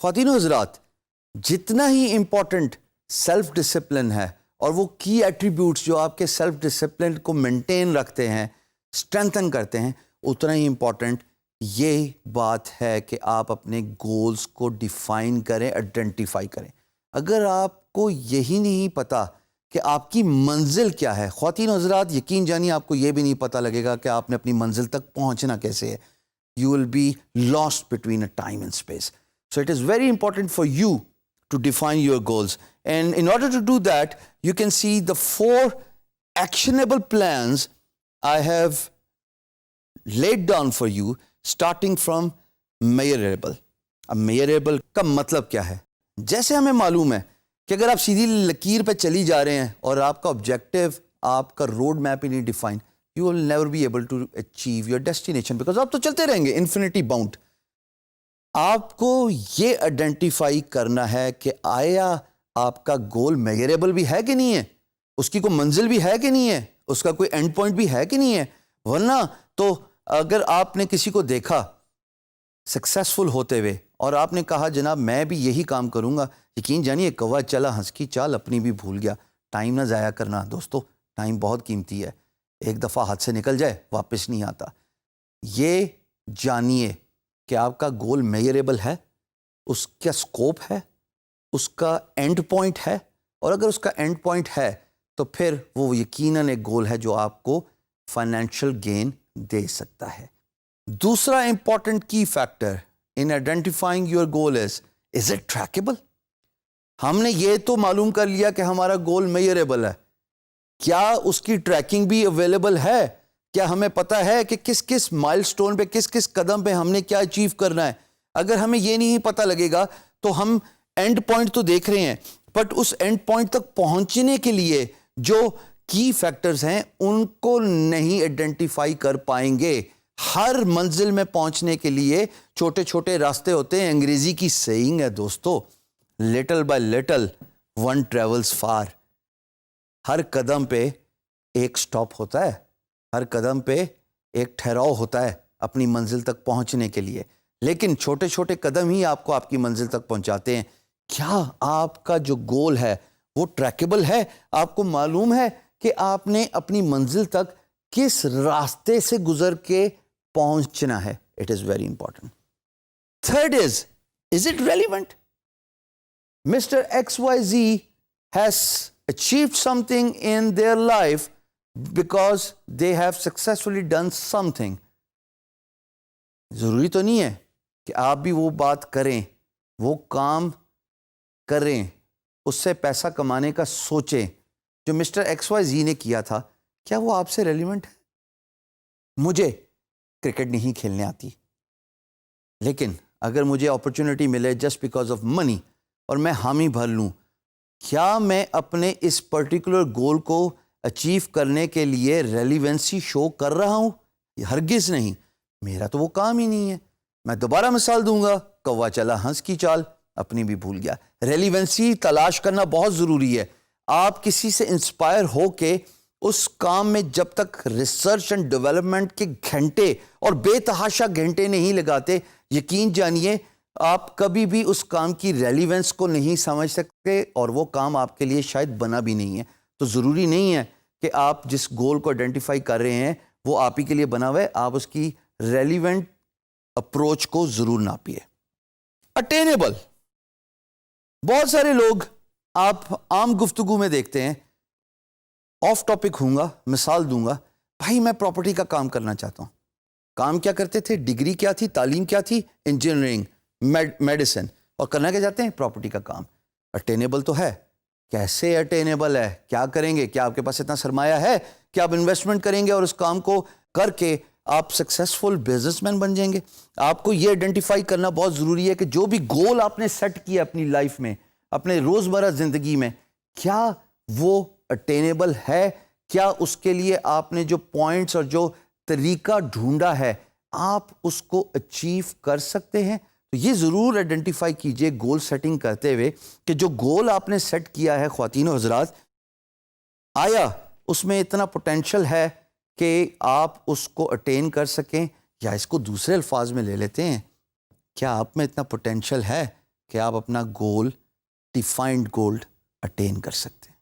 خواتین و حضرات, جتنا ہی امپورٹنٹ سیلف ڈسپلن ہے اور وہ کی ایٹریبیوٹس جو آپ کے سیلف ڈسپلن کو مینٹین رکھتے ہیں, اسٹرینتھن کرتے ہیں, اتنا ہی امپورٹنٹ یہ بات ہے کہ آپ اپنے گولز کو ڈیفائن کریں, آئیڈینٹیفائی کریں. اگر آپ کو یہی نہیں پتا کہ آپ کی منزل کیا ہے, خواتین و حضرات یقین جانیے آپ کو یہ بھی نہیں پتا لگے گا کہ آپ نے اپنی منزل تک پہنچنا کیسے ہے. You will be lost between a time and space. So it is very important for you to define your goals. And in order to do that, you can see the 4 actionable plans I have laid down for you, starting from measurable. اب measurable کا مطلب کیا ہے؟ جیسے ہمیں معلوم ہے کہ اگر آپ سیدھی لکیر پہ چلی جا رہے ہیں اور آپ کا آبجیکٹو, آپ کا روڈ میپ ہی نہیں define, you will never be able to achieve your destination because آپ تو چلتے رہیں گے infinity bound. آپ کو یہ آئیڈینٹیفائی کرنا ہے کہ آیا آپ کا گول میجریبل بھی ہے کہ نہیں ہے, اس کی کوئی منزل بھی ہے کہ نہیں ہے, اس کا کوئی اینڈ پوائنٹ بھی ہے کہ نہیں ہے. ورنہ تو اگر آپ نے کسی کو دیکھا سکسیسفل ہوتے ہوئے اور آپ نے کہا جناب میں بھی یہی کام کروں گا, یقین جانیے کوا چلا ہنس کی چال اپنی بھی بھول گیا. ٹائم نہ ضائع کرنا دوستو, ٹائم بہت قیمتی ہے, ایک دفعہ ہاتھ سے نکل جائے واپس نہیں آتا. یہ جانیے کہ آپ کا گول میجریبل ہے, اس کا سکوپ ہے, اس کا اینڈ پوائنٹ ہے, اور اگر اس کا اینڈ پوائنٹ ہے تو پھر وہ یقیناً ایک گول ہے جو آپ کو فائنینشیل گین دے سکتا ہے. دوسرا important key factor in identifying your goal is it trackable. ہم نے یہ تو معلوم کر لیا کہ ہمارا گول میجریبل ہے, کیا اس کی ٹریکنگ بھی اویلیبل ہے؟ کیا ہمیں پتا ہے کہ کس کس مائل سٹون پہ, کس کس قدم پہ ہم نے کیا اچیو کرنا ہے؟ اگر ہمیں یہ نہیں پتا لگے گا تو ہم اینڈ پوائنٹ تو دیکھ رہے ہیں, بٹ اس اینڈ پوائنٹ تک پہنچنے کے لیے جو کی فیکٹرز ہیں ان کو نہیں آئیڈینٹیفائی کر پائیں گے. ہر منزل میں پہنچنے کے لیے چھوٹے چھوٹے راستے ہوتے ہیں. انگریزی کی سیئنگ ہے دوستو, little by little one travels far. ہر قدم پہ ایک سٹاپ ہوتا ہے, ہر قدم پہ ایک ٹھہراؤ ہوتا ہے اپنی منزل تک پہنچنے کے لیے, لیکن چھوٹے چھوٹے قدم ہی آپ کو آپ کی منزل تک پہنچاتے ہیں. کیا آپ کا جو گول ہے وہ ٹریکیبل ہے؟ آپ کو معلوم ہے کہ آپ نے اپنی منزل تک کس راستے سے گزر کے پہنچنا ہے؟ It is very important. Third is it relevant? Mister X Y Z has achieved something in their life because they have successfully done something. ضروری تو نہیں ہے کہ آپ بھی وہ بات کریں, وہ کام کریں, اس سے پیسہ کمانے کا سوچیں جو مسٹر ایکس وائی زی نے کیا تھا. کیا وہ آپ سے ریلیونٹ ہے؟ مجھے کرکٹ نہیں کھیلنے آتی, لیکن اگر مجھے اپرچونٹی ملے جسٹ بیکاز آف منی اور میں حامی بھر لوں, کیا میں اپنے اس پرٹیکولر گول کو اچیو کرنے کے لیے ریلیونسی شو کر رہا ہوں؟ ہرگز نہیں, میرا تو وہ کام ہی نہیں ہے. میں دوبارہ مثال دوں گا, کوا چلا ہنس کی چال اپنی بھی بھول گیا. ریلیونسی تلاش کرنا بہت ضروری ہے. آپ کسی سے انسپائر ہو کے اس کام میں جب تک ریسرچ اینڈ ڈیولپمنٹ کے گھنٹے اور بے تحاشا گھنٹے نہیں لگاتے, یقین جانیے آپ کبھی بھی اس کام کی ریلیونس کو نہیں سمجھ سکتے اور وہ کام آپ کے لیے شاید بنا بھی نہیں ہے. تو ضروری نہیں ہے کہ آپ جس گول کو آئیڈینٹیفائی کر رہے ہیں وہ آپ ہی کے لیے بنا ہوا ہے. آپ اس کی ریلیونٹ اپروچ کو ضرور ناپیے. اٹینیبل. بہت سارے لوگ آپ عام گفتگو میں دیکھتے ہیں, آف ٹاپک ہوں گا, مثال دوں گا, بھائی میں پراپرٹی کا کام کرنا چاہتا ہوں. کام کیا کرتے تھے؟ ڈگری کیا تھی؟ تعلیم کیا تھی؟ انجینئرنگ, میڈیسن, اور کرنا کیا چاہتے ہیں؟ پراپرٹی کا کام. اٹینیبل تو ہے. کیسے اٹینیبل ہے؟ کیا کریں گے؟ کیا آپ کے پاس اتنا سرمایہ ہے کہ آپ انویسٹمنٹ کریں گے اور اس کام کو کر کے آپ سکسیسفل بزنس مین بن جائیں گے؟ آپ کو یہ آئیڈینٹیفائی کرنا بہت ضروری ہے کہ جو بھی گول آپ نے سیٹ کیا اپنی لائف میں, اپنے روزمرہ زندگی میں, کیا وہ اٹینیبل ہے؟ کیا اس کے لیے آپ نے جو پوائنٹس اور جو طریقہ ڈھونڈا ہے آپ اس کو اچیو کر سکتے ہیں؟ تو یہ ضرور آئیڈینٹیفائی کیجئے گول سیٹنگ کرتے ہوئے کہ جو گول آپ نے سیٹ کیا ہے خواتین و حضرات, آیا اس میں اتنا پوٹینشیل ہے کہ آپ اس کو اٹین کر سکیں؟ یا اس کو دوسرے الفاظ میں لے لیتے ہیں, کیا آپ میں اتنا پوٹینشیل ہے کہ آپ اپنا گول ڈیفائنڈ گول اٹین کر سکتے ہیں.